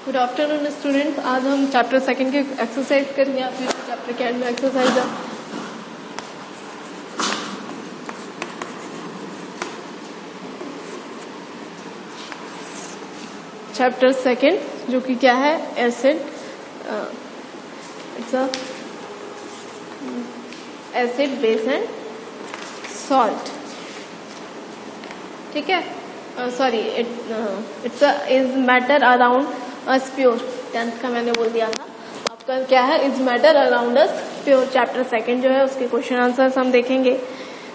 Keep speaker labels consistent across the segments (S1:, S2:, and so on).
S1: Good afternoon students. आज हम chapter second की एक्सरसाइज करेंगे। आपके चैप्टर के एंड में एक्सरसाइज है। चैप्टर सेकंड जो कि क्या है, acid. It's a acid, base and salt. ठीक है, sorry, it's is matter around us pure. 10th का मैंने बोल दिया था। आपका क्या है, is matter around us pure. Chapter second जो है उसके क्वेश्चन आंसर्स हम देखेंगे।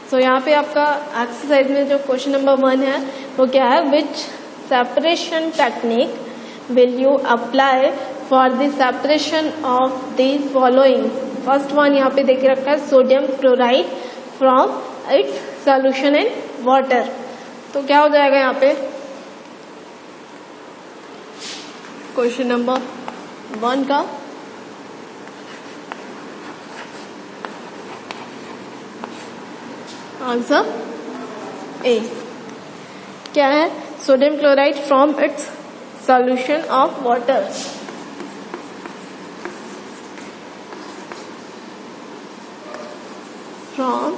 S1: सो यहाँ पे आपका एक्सरसाइज में जो क्वेश्चन नंबर 1 है वो क्या है, which separation technique will you apply for the separation of the following. First one यहाँ पे देखे रखा है, sodium chloride from its solution in water. तो क्या हो जाएगा यहाँ पे, क्वेश्चन नंबर 1 का आंसर ए क्या है, sodium chloride from its solution of water. From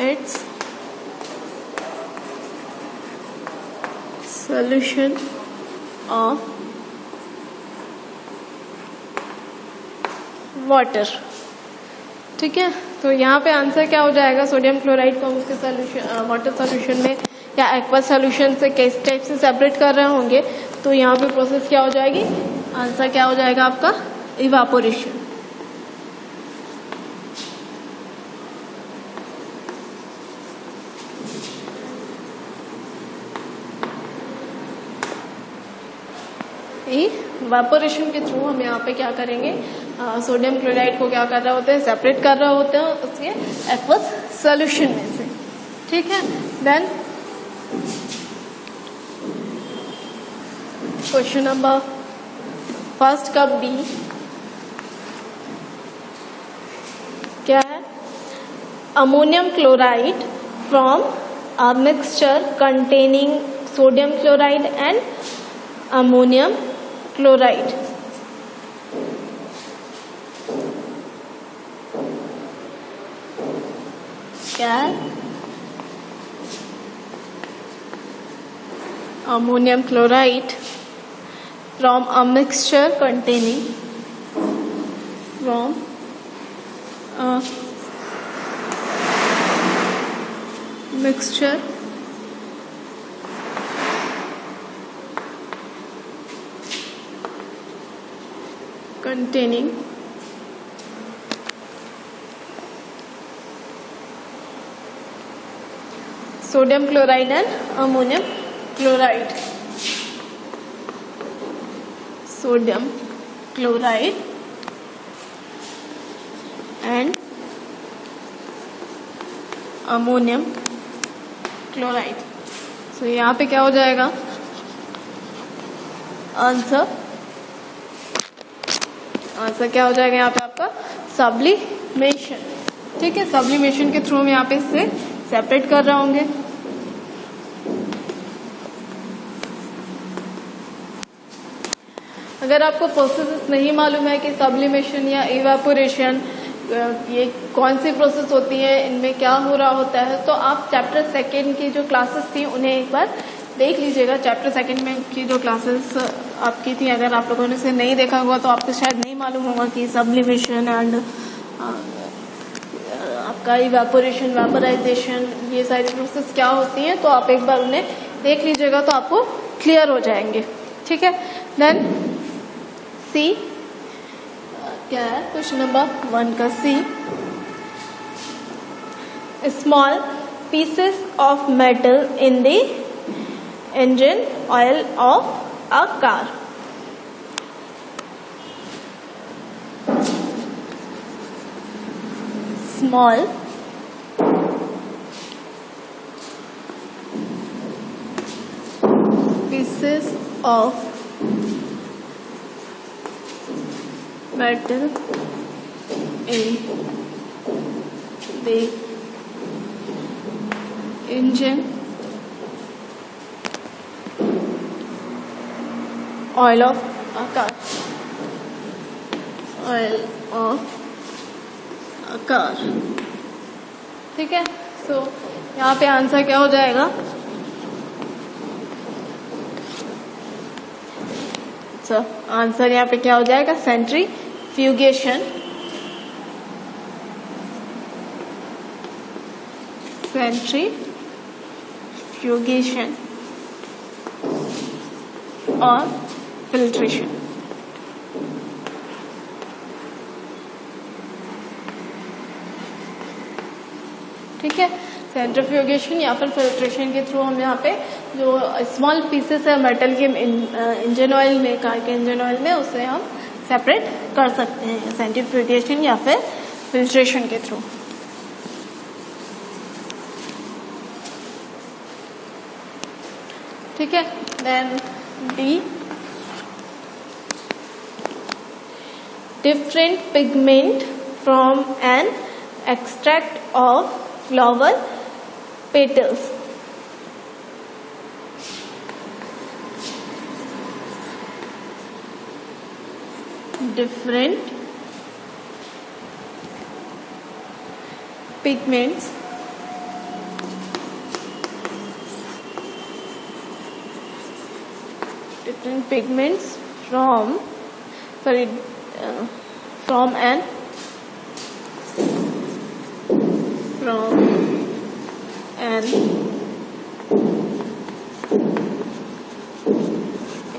S1: its solution of water. ठीक है, तो यहाँ पे आंसर क्या हो जाएगा, सोडियम क्लोराइड को हम उसके सोल्यूशन वाटर सोल्यूशन में या एक्वा सोल्यूशन से किस टाइप से सेपरेट कर रहे होंगे, तो यहाँ पे प्रोसेस क्या हो जाएगी, आंसर क्या हो जाएगा आपका, इवापोरेशन। इवापोरेशन के थ्रू हम यहाँ पे क्या करेंगे, सोडियम क्लोराइड को क्या कर रहे होते हैं, सेपरेट कर रहे होते हैं उसके एक्वस सॉल्यूशन में से। ठीक है, देन क्वेश्चन नंबर फर्स्ट का बी क्या है, ammonium chloride from a mixture containing sodium chloride and ammonium chloride. क्या है, ammonium chloride from a mixture containing from a mixture containing sodium chloride and ammonium chloride. Sodium chloride and ammonium chloride. So यहाँ पे क्या हो जाएगा, answer क्या हो जाएगा यहाँ पे आपका, सब्लिमेशन। ठीक है, सब्लिमेशन के थ्रू हम यहाँ पे इससे सेपरेट कर रहे होंगे। अगर आपको प्रोसेस नहीं मालूम है कि सब्लिमेशन या इवेपोरेशन ये कौन सी प्रोसेस होती है, इनमें क्या हो रहा होता है, तो आप चैप्टर सेकेंड की जो क्लासेस थी उन्हें एक बार देख लीजिएगा। चैप्टर सेकंड में की जो क्लासेस आपकी थी, अगर आप लोगों ने इसे नहीं देखा होगा तो आपको शायद नहीं मालूम होगा कि सब्लिमेशन एंड आपका इवेपोरेशन, वेपराइजेशन, ये सारी प्रोसेस क्या होती हैं। तो आप एक बार उन्हें देख लीजिएगा तो आपको क्लियर हो जाएंगे। ठीक है, देन सी क्या है, क्वेश्चन नंबर 1 का C, small pieces of metal in the engine oil of a car. Small pieces of metal in the engine oil of car, oil of car. ठीक है, सो यहाँ पे आंसर क्या हो जाएगा? आंसर यहाँ पे क्या हो जाएगा? सेंट्रीफ्यूगेशन, सेंट्रीफ्यूगेशन और फिल्ट्रेशन। ठीक है, सेंट्रीफ्यूगेशन या फिर फिल्ट्रेशन के थ्रू हम यहाँ पे जो स्मॉल पीसेस है मेटल के इंजन ऑयल में, कार के इंजन ऑयल में, उसे हम सेपरेट कर सकते हैं सेंट्रीफ्यूगेशन या फिर फिल्ट्रेशन के थ्रू। ठीक है, then D, different pigment from an extract of flower petals। Different pigments from an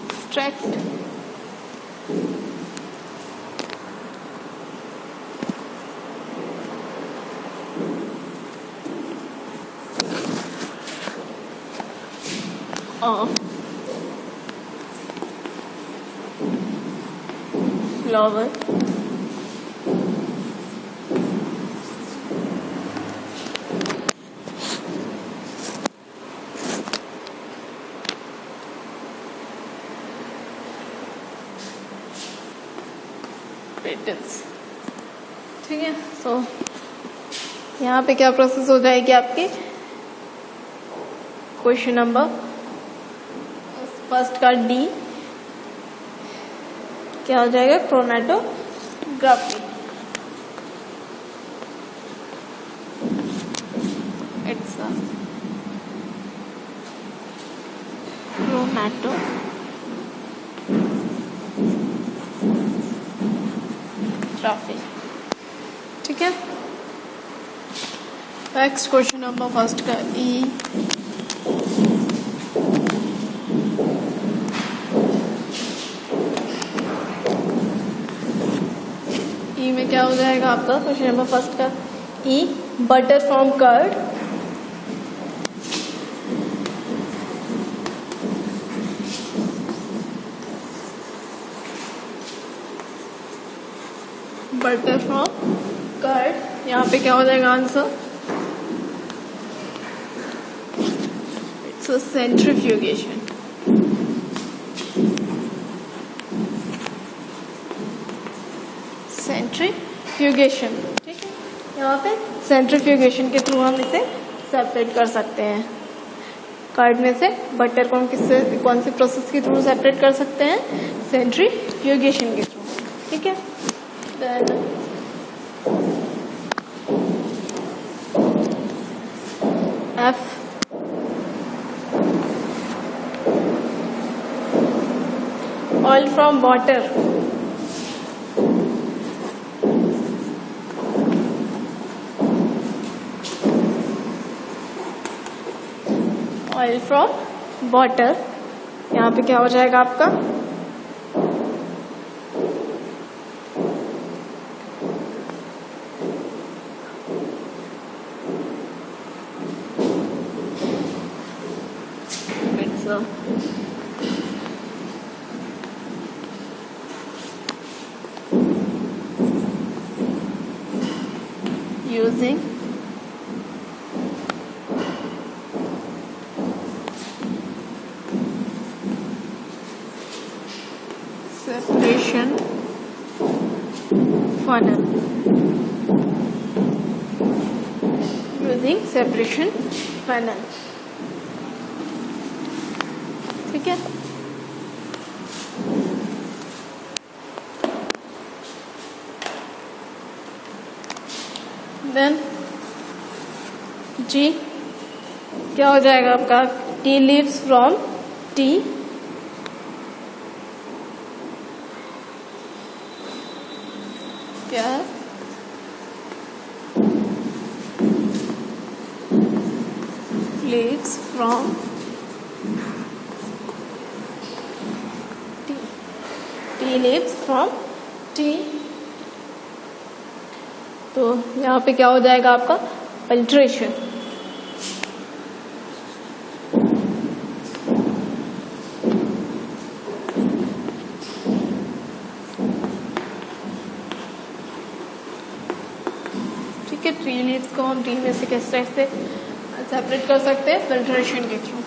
S1: extract of flower petals। ठीक है, सो यहाँ पे क्या प्रोसेस हो जाएगी आपकी? क्वेश्चन नंबर फर्स्ट का डी क्या हो जाएगा? क्रोमैटोग्राफी। It's chromatography. ठीक है, नेक्स्ट क्वेश्चन नंबर फर्स्ट का ई, में क्या हो जाएगा आपका? क्वेश्चन नंबर फर्स्ट का E, butter from curd, butter from curd. यहाँ पे क्या हो जाएगा answer? It's a centrifugation. Centrifugation. ठीक है, यहाँ पे सेंट्रीफ्यूगेशन के थ्रू हम इसे सेपरेट कर सकते हैं। कर्ड में से बटर को हम कौन सी प्रोसेस के थ्रू सेपरेट कर सकते हैं? सेंट्रीफ्यूगेशन के थ्रू। ठीक है, then F, oil from water, oil from water. यहाँ पे क्या हो जाएगा आपका? It's using separation funnel, using separation funnel। ठीक है, देन जी क्या हो जाएगा आपका, टी लीव्स फ्रॉम टी, क्या है, leaves from T, tea leaves from T. तो यहाँ पे क्या हो जाएगा आपका, फिल्ट्रेशन। ठीक है, ट्री लीव्स को हम टी में से किस टाइप से सेपरेट कर सकते हैं, फिल्ट्रेशन के थ्रू।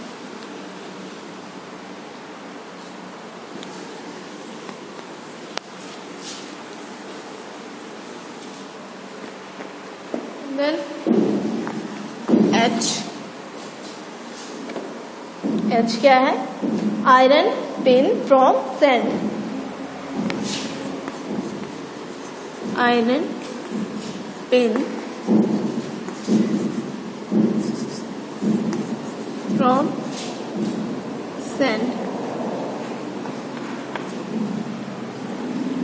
S1: देन एच, एच क्या है, iron pin from sand, iron pin from sand.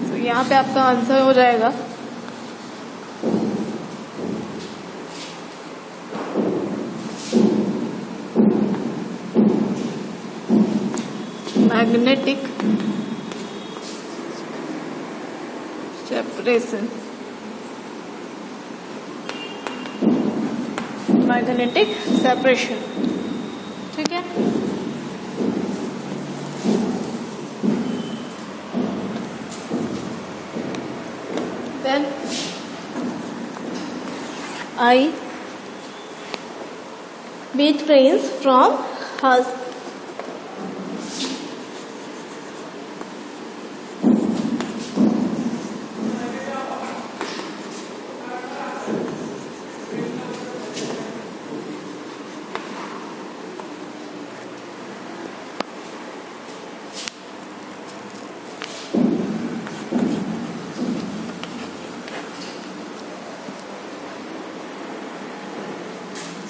S1: तो यहाँ पे आपका आंसर हो जाएगा मैग्नेटिक सेपरेशन, मैग्नेटिक सेपरेशन। ठीक है, then I, wheat grains from husk,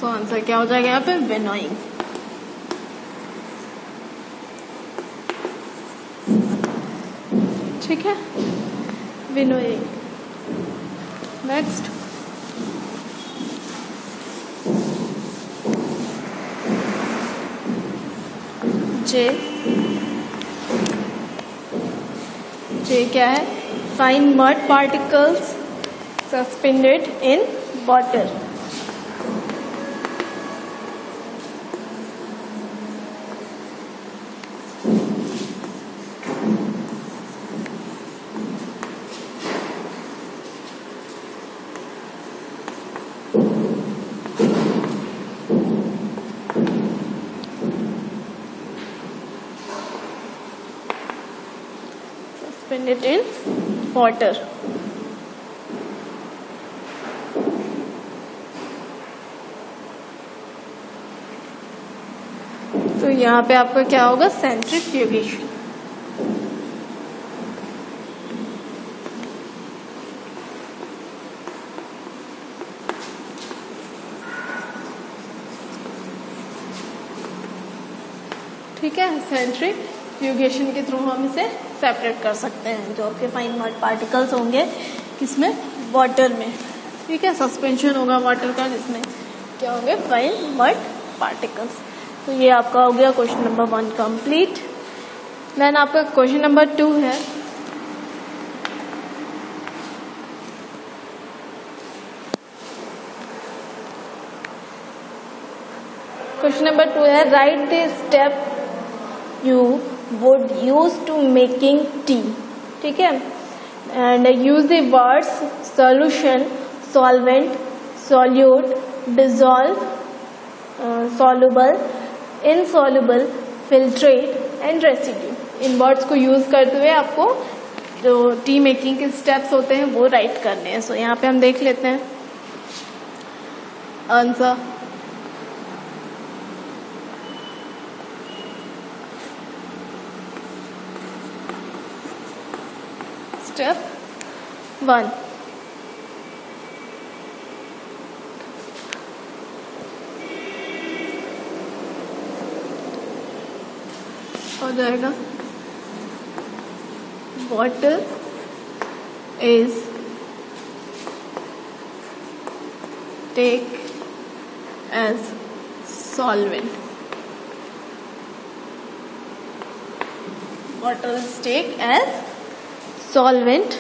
S1: तो आंसर क्या हो जाएगा यहाँ पे, विनोइंग। ठीक है, विनोइंग। नेक्स्ट, जे, जे क्या है, fine mud particles suspended in water, suspended in water। तो यहाँ पे आपका क्या होगा, सेंट्रीफ्यूगेशन। ठीक है, सेंट्रीफ्यूगेशन के थ्रू हम इसे सेपरेट कर सकते हैं, जो आपके फाइन मड पार्टिकल्स होंगे किसमें, वाटर में। ठीक है, सस्पेंशन होगा वाटर का, जिसमें क्या होंगे, फाइन मड पार्टिकल्स। तो ये आपका हो गया क्वेश्चन नंबर 1 कंप्लीट। देन आपका क्वेश्चन नंबर 2 है, क्वेश्चन नंबर 2 है, write the step you would use to making tea. ठीक है, and use the words solution, solvent, solute, dissolve, soluble, insoluble, filtrate and residue. इन वर्ड्स को use करते हुए आपको जो टी मेकिंग के स्टेप्स होते हैं वो राइट करने हैं। सो यहाँ पे हम देख लेते हैं आंसर। स्टेप 1, हो जाएगा? Water is take as solvent. Water is take as solvent.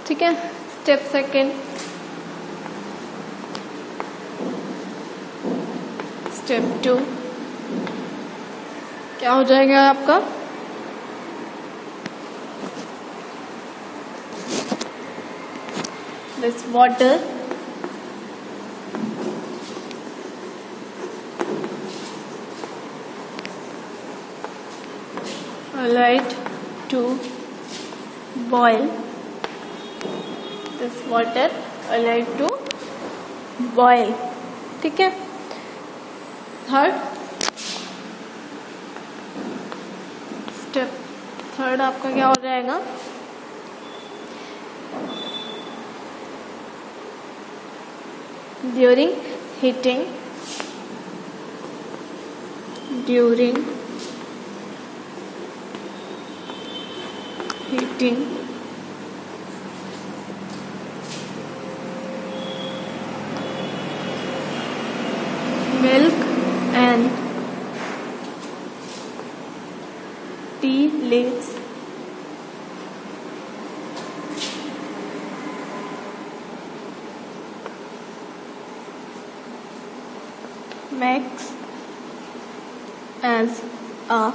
S1: ठीक है. Step second. स्टेप 2 क्या हो जाएगा आपका? This water alloyed to boil. This water alloyed to boil. ठीक है. थर्ड आपका क्या हो जाएगा? During heating milk and tea leaves makes as a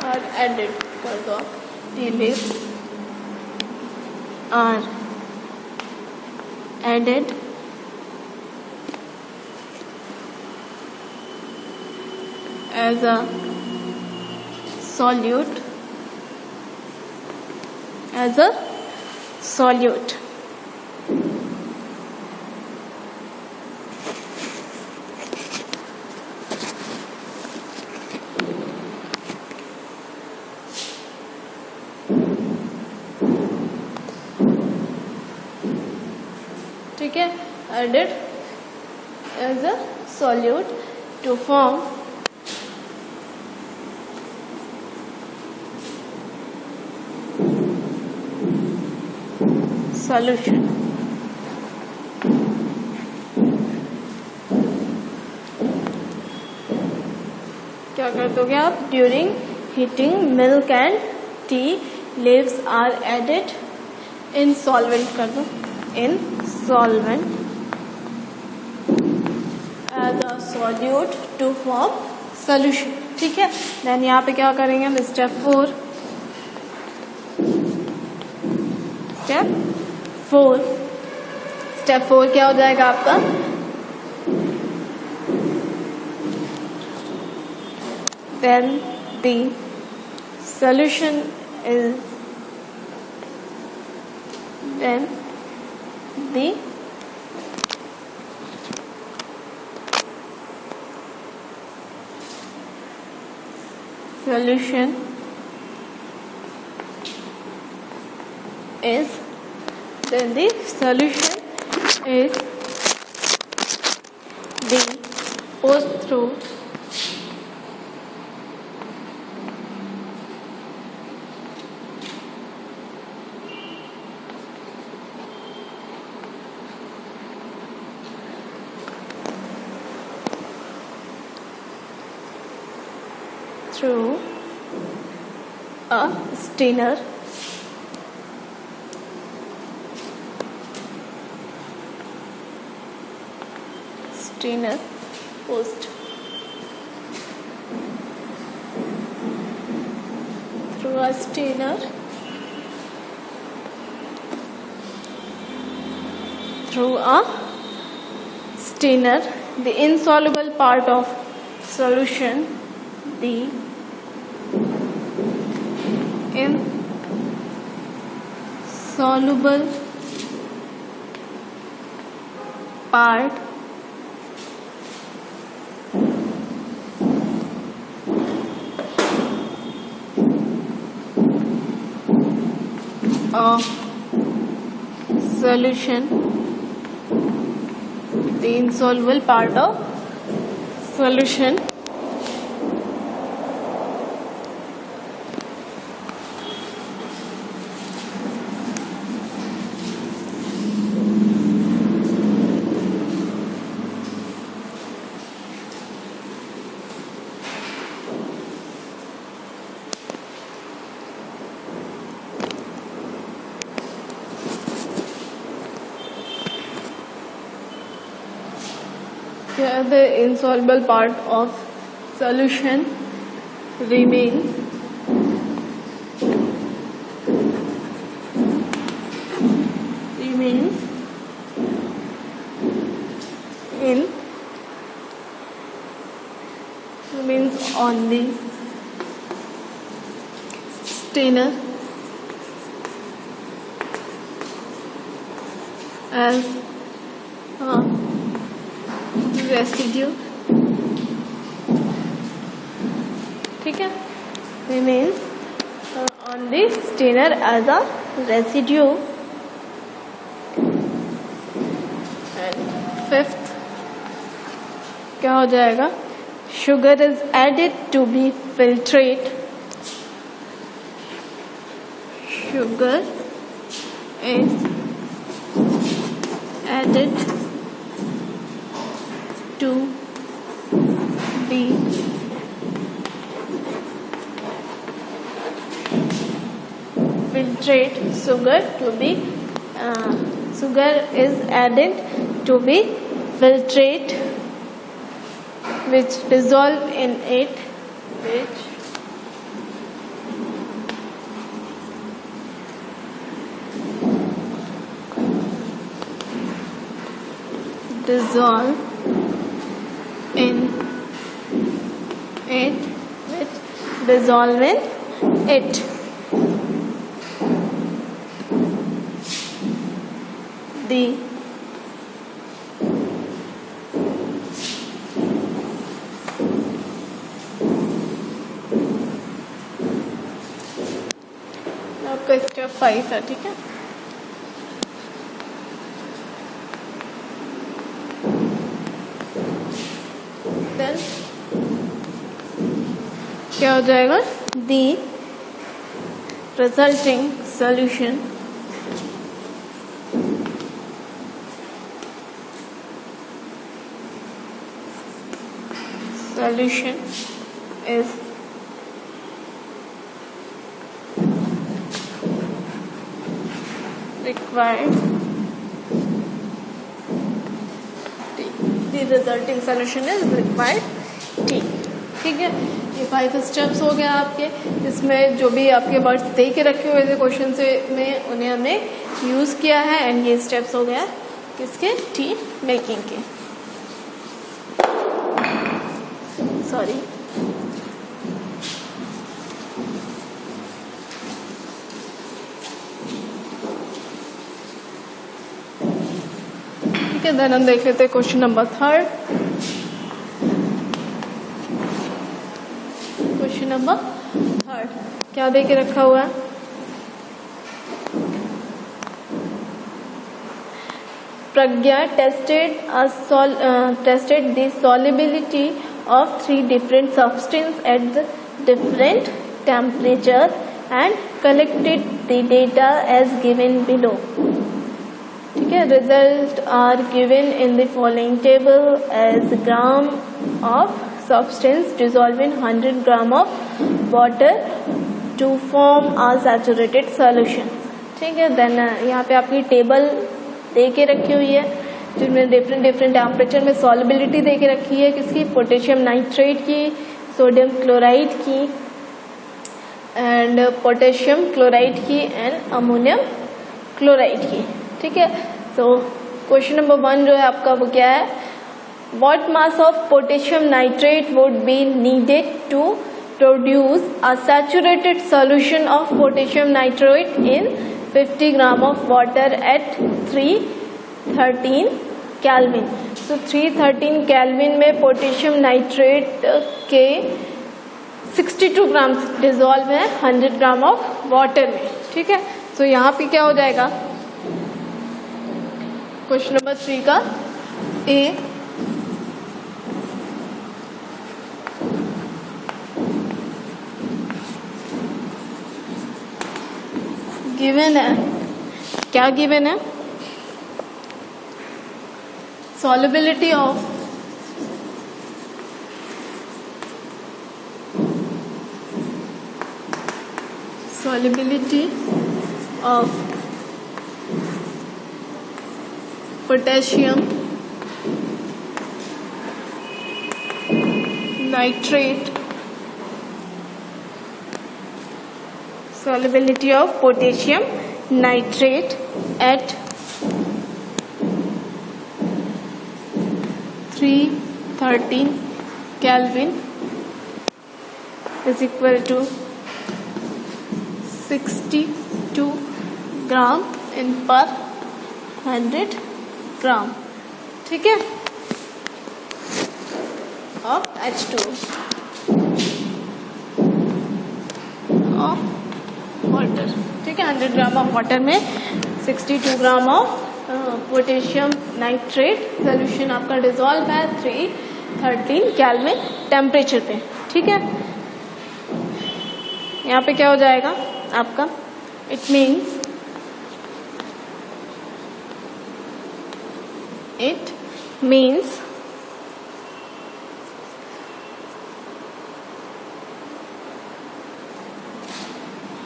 S1: और एडिट कर दो. Tea leaves are added as a solute ठीक है. added as a solute to form solution. क्या कर दोगे आप? During heating milk and tea leaves are added in solvent कर दो. In solvent as a solute to form solution. ठीक है. देन यहाँ पे क्या करेंगे हम? स्टेप 4 स्टेप 4 क्या हो जाएगा आपका? Then the solution is then the solution is being pushed through a strainer pushed through a strainer the insoluble part of solution, the insoluble part of solution, the insoluble part of solution here the insoluble part of solution remains on the strainer as residue, ठीक है, remains on the strainer as a residue. And fifth क्या हो जाएगा? Sugar is added to be filtrate. Sugar is added to be filtrate. Sugar is added to be filtrate, which dissolve in it, dissolve in it. The आपका step 5 है, ठीक है। Then क्या हो जाएगा? The resulting solution is required. The resulting solution is required T. ठीक है, ये 5 स्टेप्स हो गए आपके। इसमें जो भी आपके वर्ड्स दे के रखे हुए थे क्वेश्चन से में, उन्हें हमने यूज किया है। एंड ये स्टेप्स हो गया किसके? टी मेकिंग के। सॉरी, ठीक है। देन हम देख लेते हैं क्वेश्चन नंबर 3। क्वेश्चन नंबर 3 क्या दे के रखा हुआ है? प्रज्ञा tested the solubility of 3 different substances at the different temperature and collected the data as given below. ठीक है, result are given in the following table as gram of substance dissolved in 100 gram of water to form a saturated solution. ठीक है, then यहाँ पे आपकी table दे के रखी हुई है जिनमें डिफरेंट टेम्परेचर में सॉलिबिलिटी दे के रखी है। किसकी? पोटेशियम नाइट्रेट की, सोडियम क्लोराइड की, एंड पोटेशियम क्लोराइड की, एंड अमोनियम क्लोराइड की। ठीक है, सो क्वेश्चन नंबर 1 जो है आपका वो क्या है? What mass of potassium nitrate would be needed to produce a saturated solution of potassium nitrate in 50 gram of water at 313 Kelvin. तो 313 केल्विन में पोटेशियम नाइट्रेट के 62 ग्राम डिजोल्व है 100 ग्राम ऑफ वाटर में। ठीक है, तो यहाँ पे क्या हो जाएगा, क्वेश्चन नंबर 3 का ए गिवन है, क्या गिवन है, solubility of potassium nitrate, solubility of potassium nitrate at 313 Kelvin is equal to 62 ग्राम इन पर 100 ग्राम, ठीक है, ऑफ H2 ऑफ वाटर, ठीक है। 100 ग्राम ऑफ वाटर में 62 gram of potassium nitrate solution आपका डिजोल्व है 313 केल्विन टेम्परेचर पे, ठीक है। यहाँ पे क्या हो जाएगा आपका, it means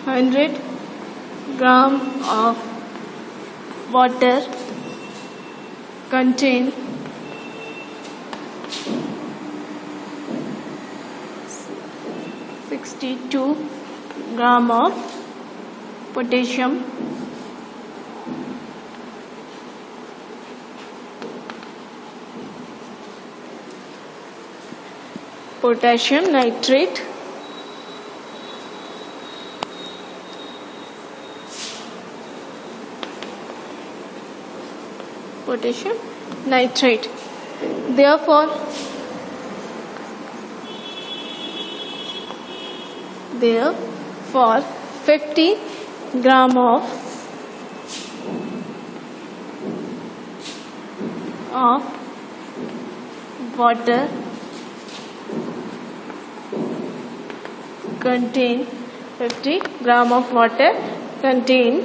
S1: 100 gram of water contain 62 gram of potassium nitrate potassium nitrate. Therefore 50 gram of water contain 50 gram of water contain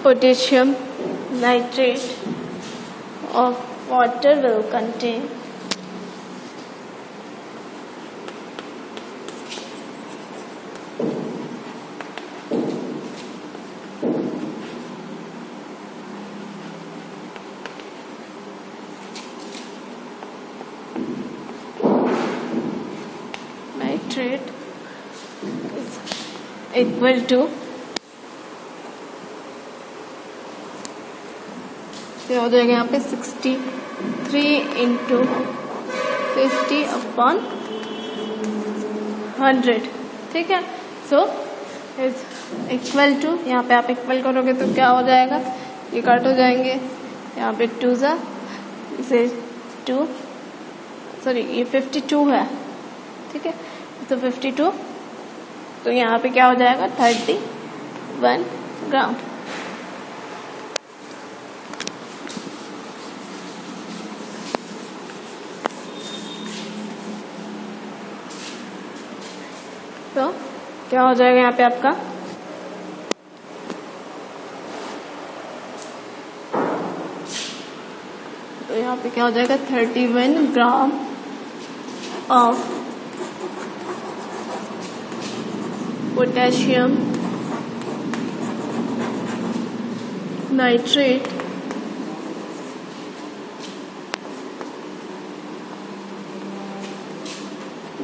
S1: potassium nitrate of water will contain nitrate is equal to हो जाएगा यहाँ पे 63 into 50/100, ठीक है। So is equal to, यहाँ पे आप equal करोगे तो क्या हो जाएगा, ये कट हो जाएंगे, यहाँ पे 2 जा इसे 2 सॉरी ये 52 है, ठीक है, तो 52 तो यहाँ पे क्या हो जाएगा 31 ग्राम। तो क्या हो जाएगा यहाँ पे आपका तो यहाँ पे क्या हो जाएगा 31 gram of potassium nitrate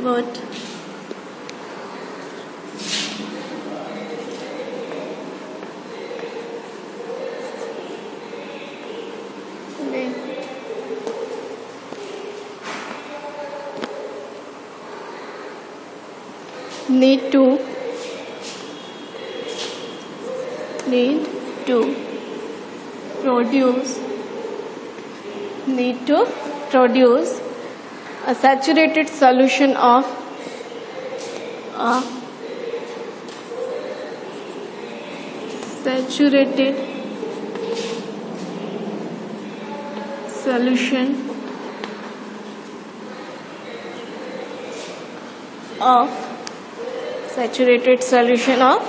S1: what need to produce a saturated solution of saturated solution of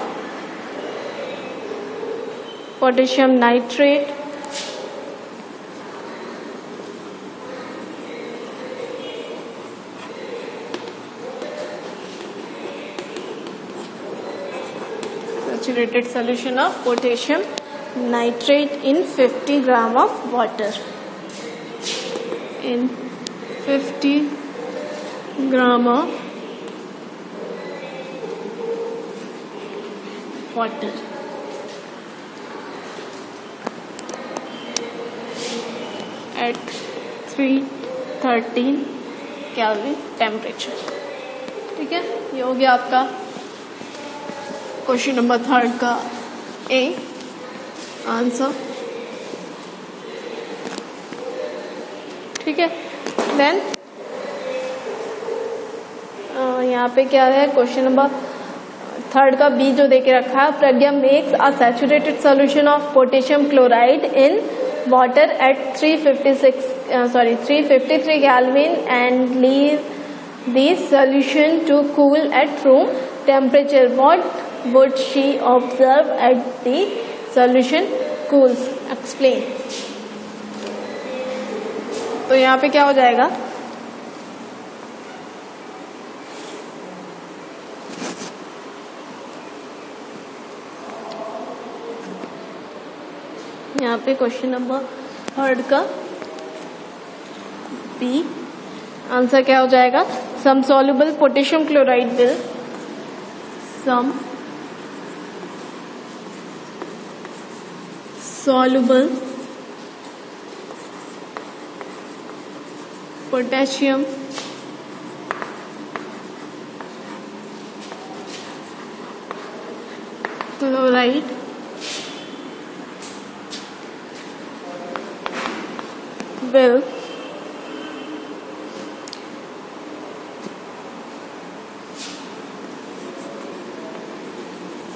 S1: potassium nitrate in 50 gram of water. In 50 gram of water. At 313 Kelvin temperature. ठीक है, ये हो गया आपका क्वेश्चन नंबर 3 का ए आंसर. ठीक है, then यहाँ पे क्या है, क्वेश्चन नंबर 3 का बी जो देके रखा है, Pragya makes a saturated solution of potassium chloride in water at 353 Kelvin and leave this solution to cool at room temperature. What would she observe at the solution cools? Explain. तो यहाँ पे क्या हो जाएगा, यहाँ पे क्वेश्चन नंबर 3 का B answer क्या हो जाएगा, some soluble potassium chloride will soluble potassium chloride will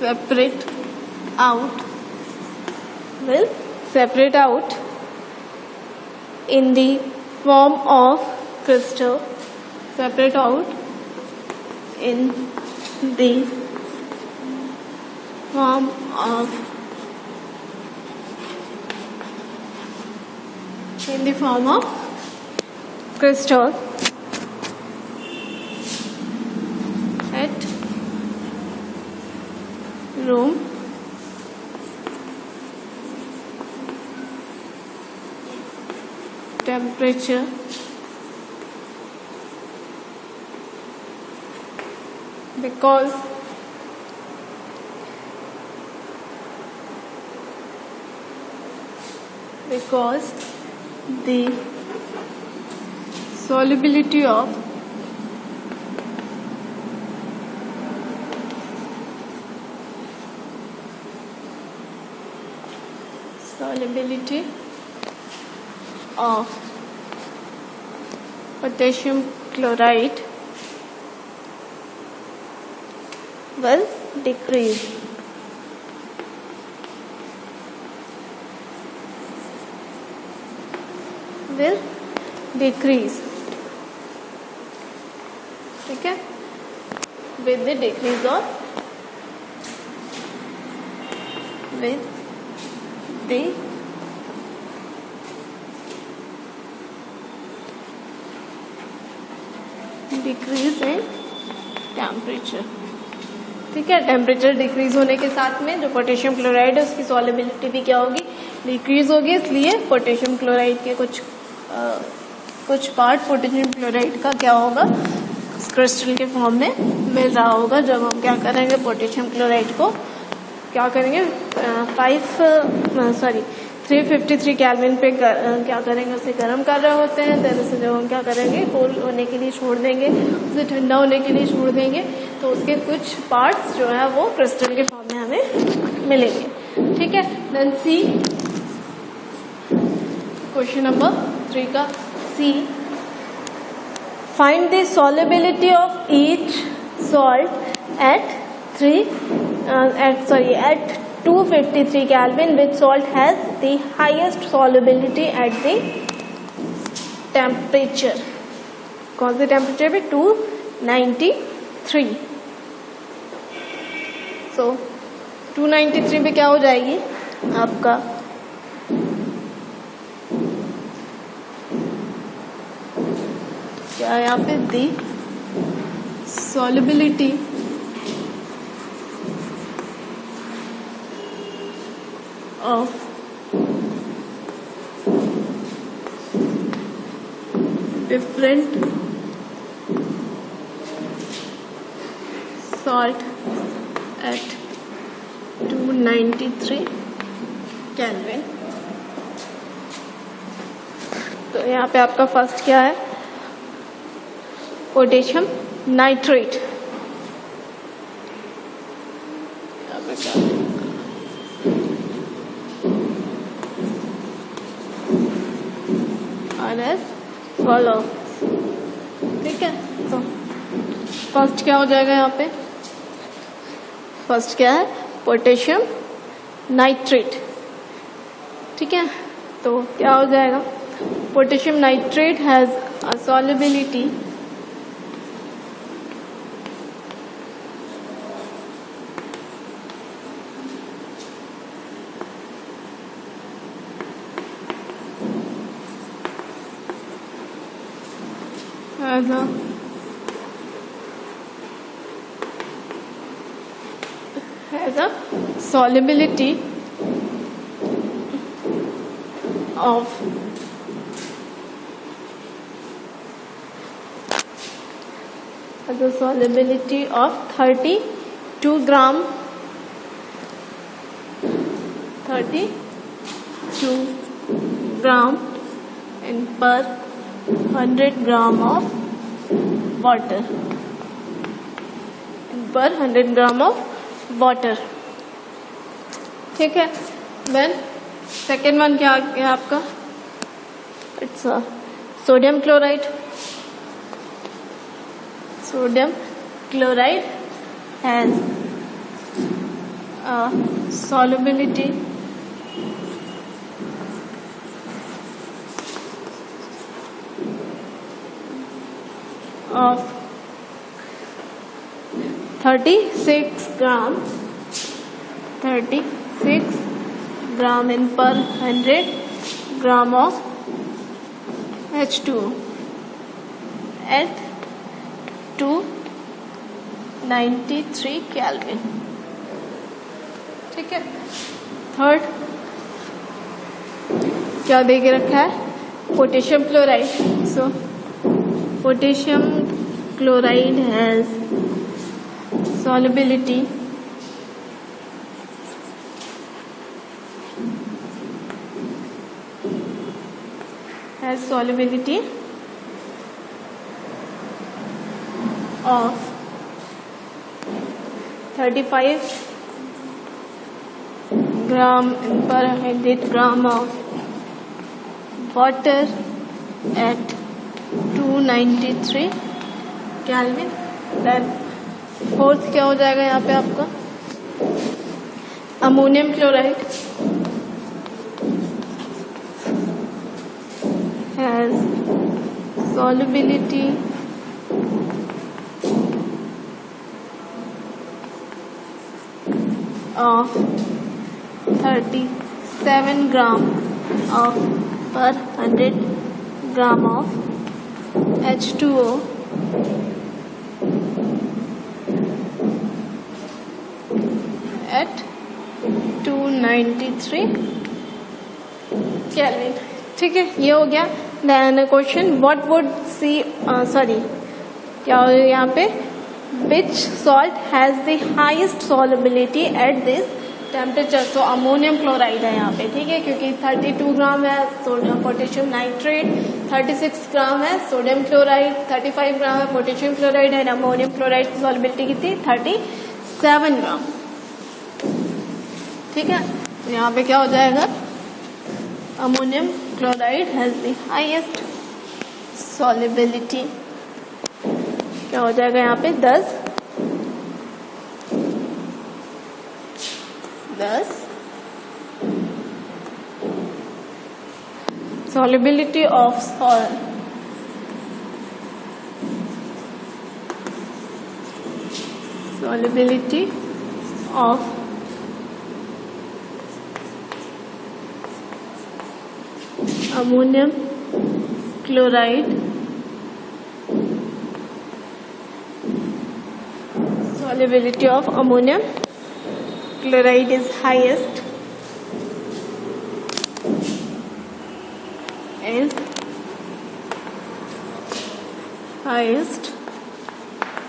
S1: separate out in the form of crystal, separate out in the form of crystal at room temperature because the solubility of potassium chloride will decrease. ठीक है, with the decrease in temperature. ठीक है, temperature decrease होने के साथ में जो potassium chloride है उसकी सॉल्युबिलिटी भी क्या होगी, डिक्रीज होगी. इसलिए पोटेशियम क्लोराइड के कुछ पार्ट पोटेशियम क्लोराइड का क्या होगा, क्रिस्टल के फॉर्म में मिल रहा होगा. जब हम क्या करेंगे, पोटेशियम क्लोराइड को क्या करेंगे 353 केल्विन पे क्या करेंगे, उसे गर्म कर रहे होते हैं. देन उसे जब हम क्या करेंगे, कोल्ड होने के लिए छोड़ देंगे, उसे ठंडा होने के लिए छोड़ देंगे, तो उसके कुछ पार्ट्स जो है वो क्रिस्टल के फॉर्म में हमें मिलेंगे. ठीक है, देन सी क्वेश्चन नंबर 3 का सी Find the solubility of each salt at 253 Kelvin. Which salt has the highest solubility at the temperature? कौन से टेम्परेचर पे? 293. सो 293 पे क्या हो जाएगी आपका? क्या यहाँ पे दी solubility of different salt at 293 Kelvin. तो यहाँ पे आपका फर्स्ट क्या है? Potassium nitrate. फॉलो. ठीक है. तो फर्स्ट क्या हो जाएगा यहाँ पे? फर्स्ट क्या है? Potassium nitrate. ठीक है. तो क्या हो जाएगा? Potassium nitrate has a solubility has a solubility of has a solubility of 32 gram 32 gram in per 100 gram of water per 100 gram of water. ठीक है. Then second one क्या है आपका? It's a sodium chloride. Sodium chloride has a solubility of 36 gram in per 100 gram of H2O at 293 Kelvin. ठीक है. Third क्या दे के रखा है? Potassium chloride. So potassium chloride has solubility of 35 gram per 100 gram of water at 293 Kelvin. Then fourth क्या हो जाएगा यहाँ पे आपका? Ammonium chloride has solubility of 37 gram of per 100 gram of H2O at 293 Kelvin. ठीक है. ये हो गया. Then question what would see क्या हो यहाँ पे? Which salt has the highest solubility at this temperature? So ammonium chloride है यहाँ पे. ठीक है. क्योंकि 32 ग्राम है सोडियम पोटेशियम नाइट्रेट, 36 ग्राम है सोडियम क्लोराइड, 35 ग्राम है potassium chloride and ammonium chloride की सॉल्युबिलिटी कितनी? 37 ग्राम. ठीक है. तो यहाँ पे क्या हो जाएगा? Ammonium chloride has the highest solubility क्या हो जाएगा यहाँ पे 10 solubility of salt ammonium chloride solubility of ammonium chloride is highest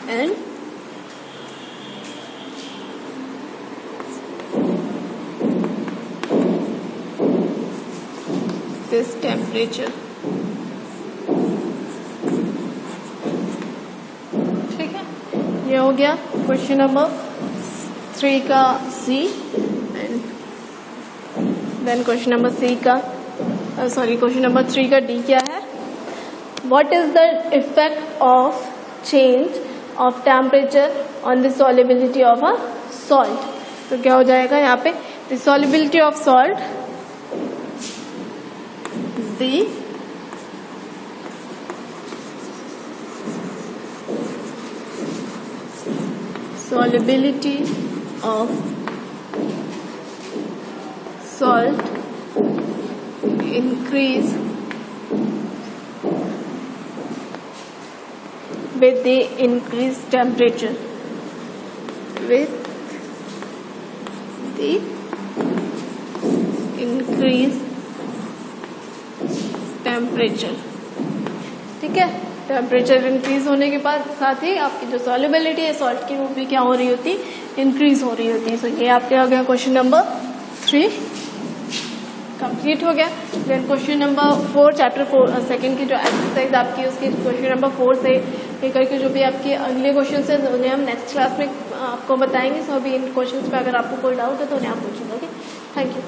S1: and this temperature. ठीक है, ये हो गया क्वेश्चन नंबर 3 का C and then question number question number 3 का डी क्या है? What is the effect of change of temperature on the solubility of a salt? तो क्या हो जाएगा यहाँ पे? The solubility of salt, the solubility of salt increase with the increased temperature. Temperature, ठीक है। टेम्परेचर इंक्रीज होने के बाद साथ ही आपकी जो सॉल्युबिलिटी है सॉल्ट की वो भी क्या हो रही होती? इंक्रीज हो रही होती है। सो ये आपके हो गया क्वेश्चन नंबर 3 कंप्लीट हो गया। Then question number 4 chapter 4 second की जो एक्सरसाइज आपकी उसकी क्वेश्चन नंबर 4 से लेकर के जो भी आपके अगले क्वेश्चन है उन्हें हम नेक्स्ट क्लास में आपको बताएंगे। सो अभी इन क्वेश्चन पे अगर आपको कोई डाउट है तो उन्हें आप पूछेंगे। Okay, thank you.